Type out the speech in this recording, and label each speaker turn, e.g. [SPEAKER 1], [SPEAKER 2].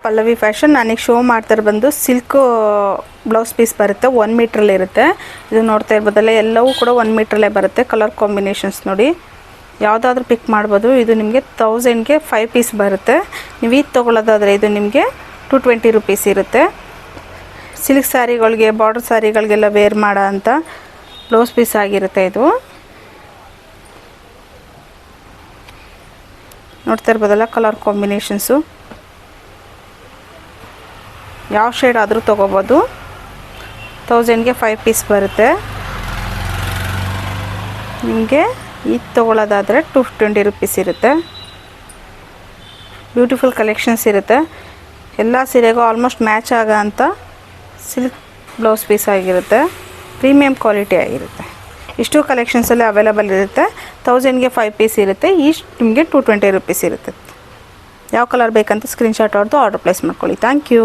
[SPEAKER 1] Pallavi fashion. ನಾನೀಗ show ಮಾಡ್ತಾರೆ ಬಂದು ಸಿಲ್ಕು ಬ್ಲೌಸ್ ಪೀಸ್ ಬರುತ್ತೆ, 1 ಮೀಟ್ರಲ್ಲಿ ಇರುತ್ತೆ. ಇದು ನೋಡ್ತಾ ಇರ್ಬೋದಲ್ಲ, ಎಲ್ಲವೂ ಕೂಡ 1 ಮೀಟ್ರಲ್ಲೇ ಬರುತ್ತೆ. ಕಲರ್ ಕಾಂಬಿನೇಷನ್ಸ್ ನೋಡಿ, ಯಾವುದಾದ್ರೂ ಪಿಕ್ ಮಾಡ್ಬೋದು. ಇದು ನಿಮಗೆ 1000ಗೆ 5 ಪೀಸ್ ಬರುತ್ತೆ. ನೀವು ಇದು ತೊಗೊಳ್ಳೋದಾದರೆ ಇದು ನಿಮಗೆ 220 ರುಪೀಸ್ ಇರುತ್ತೆ. ಸಿಲ್ಕ್ ಸ್ಯಾರಿಗಳಿಗೆ, ಬಾರ್ಡರ್ ಸ್ಯಾರಿಗಳಿಗೆಲ್ಲ ವೇರ್ ಮಾಡೋ ಅಂಥ ಬ್ಲೌಸ್ ಪೀಸ್ ಆಗಿರುತ್ತೆ. ಇದು ನೋಡ್ತಾ ಇರ್ಬೋದಲ್ಲ, ಕಲರ್ ಕಾಂಬಿನೇಷನ್ಸು ಯಾವ ಶೇಡ್ ಆದರೂ ತೊಗೋಬೋದು. 1000ಗೆ 5 ಪೀಸ್ ಬರುತ್ತೆ. ನಿಮಗೆ ಇದು ತೊಗೊಳ್ಳೋದಾದರೆ 220 ರುಪೀಸ್ ಇರುತ್ತೆ. ಬ್ಯೂಟಿಫುಲ್ ಕಲೆಕ್ಷನ್ಸ್ ಇರುತ್ತೆ. ಎಲ್ಲ ಸೀರೆಗೂ ಆಲ್ಮೋಸ್ಟ್ ಮ್ಯಾಚ್ ಆಗೋ ಅಂಥ ಸಿಲ್ಕ್ ಬ್ಲೌಸ್ ಪೀಸ್ ಆಗಿರುತ್ತೆ. ಪ್ರೀಮಿಯಂ ಕ್ವಾಲಿಟಿ ಆಗಿರುತ್ತೆ. ಇಷ್ಟು ಕಲೆಕ್ಷನ್ಸಲ್ಲಿ ಅವೈಲೇಬಲ್ ಇರುತ್ತೆ. 1000ಗೆ 5 ಪೀಸ್ ಇರುತ್ತೆ. ಇಷ್ಟು ನಿಮಗೆ 220 ರುಪೀಸ್ ಇರುತ್ತೆ. ಯಾವ ಕಲರ್ ಬೇಕಂತ ಸ್ಕ್ರೀನ್ಶಾಟ್ ಹೊಡೆದು ಆರ್ಡರ್ ಪ್ಲೇಸ್ ಮಾಡ್ಕೊಳ್ಳಿ. Thank you.